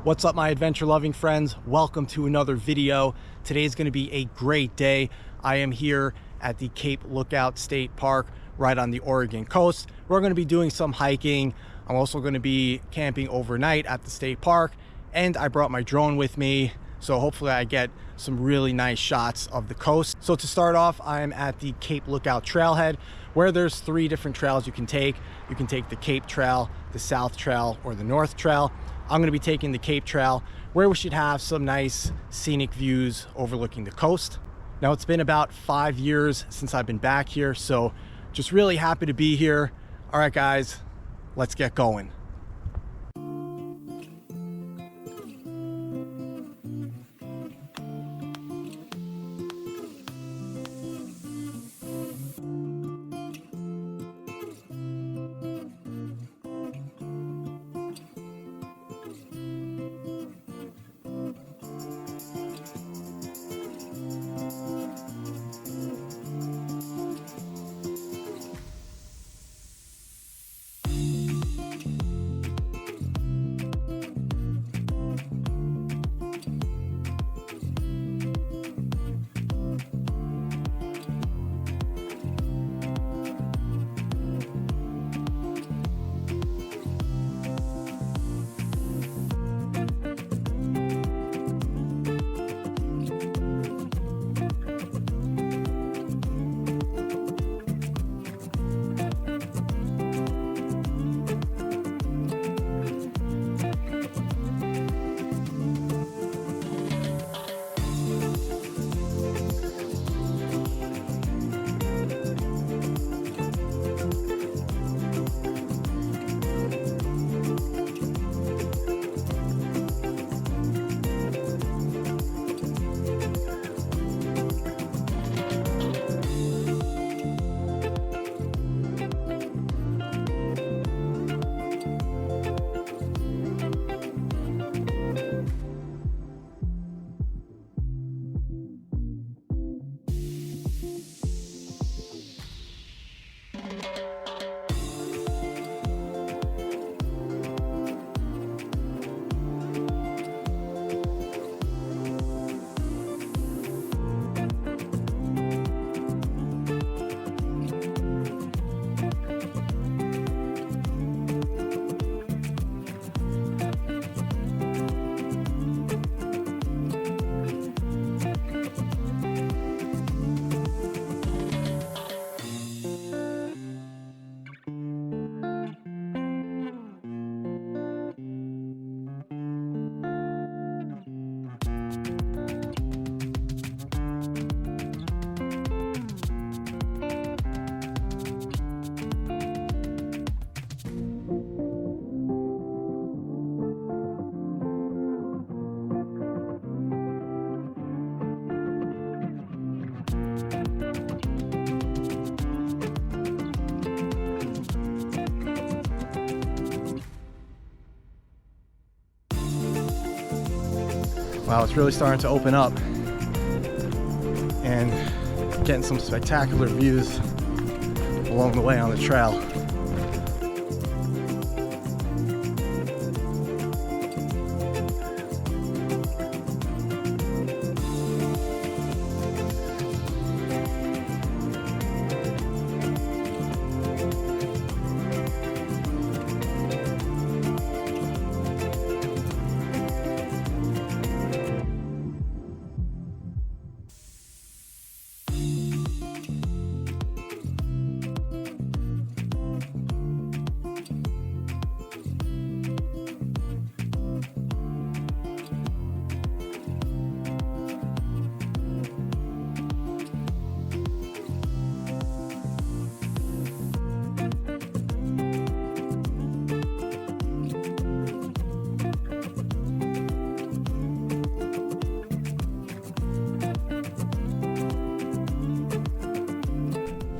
What's up, my adventure loving friends? Welcome to another video. Today is going to be a great day. I am here at the Cape Lookout State Park right on the Oregon coast. We're going to be doing some hiking. I'm also going to be camping overnight at the state park, and I brought my drone with me, so hopefully I get some really nice shots of the coast. So to start off, I am at the Cape Lookout Trailhead, where there's 3 different trails you can take. You can take the Cape Trail, the South Trail, or the North Trail. I'm going to be taking the Cape Trail, where we should have some nice scenic views overlooking the coast. Now, it's been about 5 years since I've been back here, so just really happy to be here. All right, guys, let's get going. Wow, it's really starting to open up and getting some spectacular views along the way on the trail.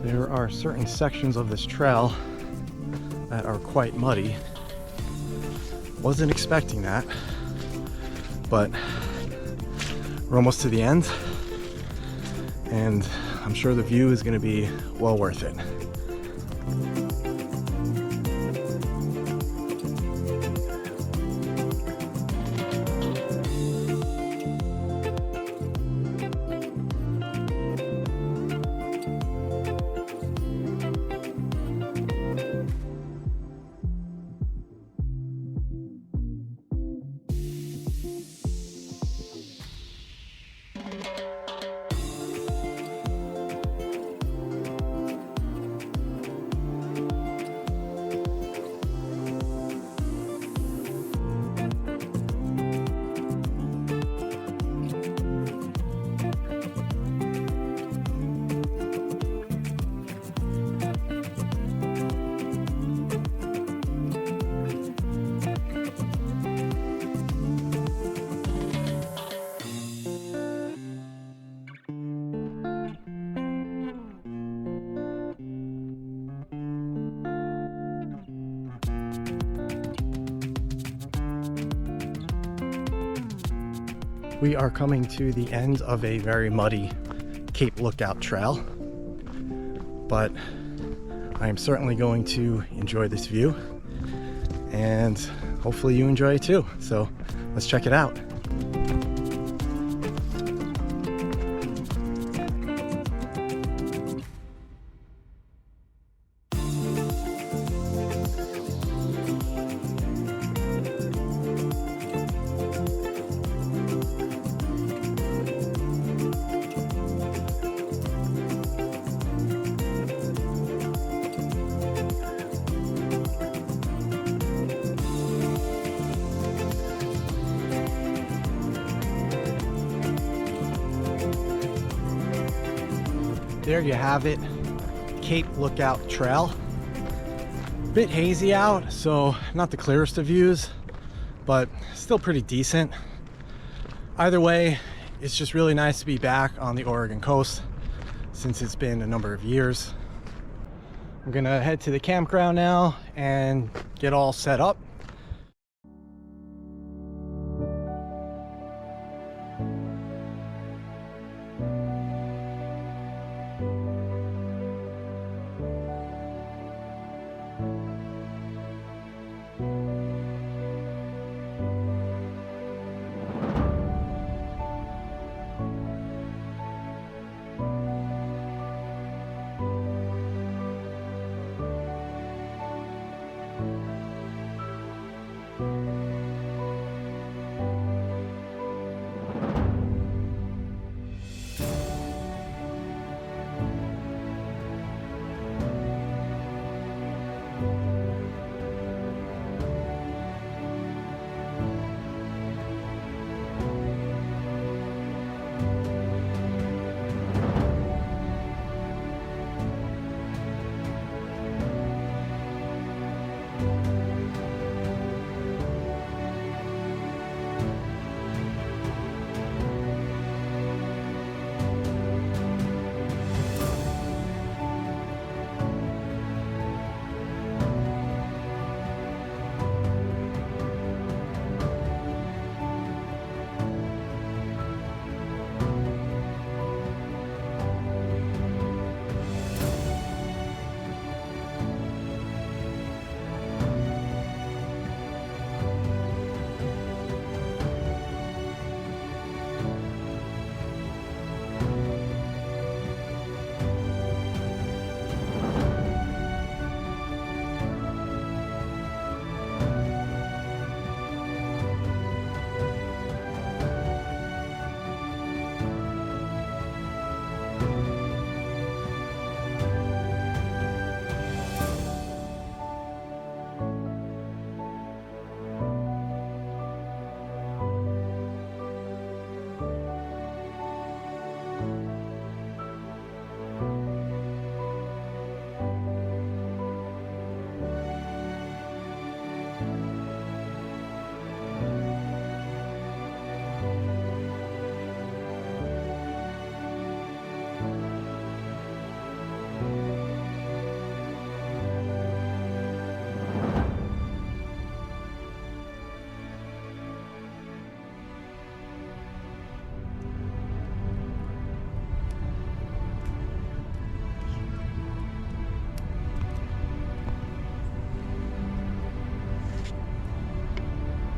There are certain sections of this trail that are quite muddy. Wasn't expecting that, but we're almost to the end, and I'm sure the view is going to be well worth it. We are coming to the end of a very muddy Cape Lookout trail, but I am certainly going to enjoy this view, and hopefully you enjoy it too. So let's check it out. There you have it, Cape Lookout Trail. Bit hazy out, so not the clearest of views, but still pretty decent. Either way, it's just really nice to be back on the Oregon coast since it's been a number of years. I'm gonna head to the campground now and get all set up.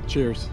Cheers.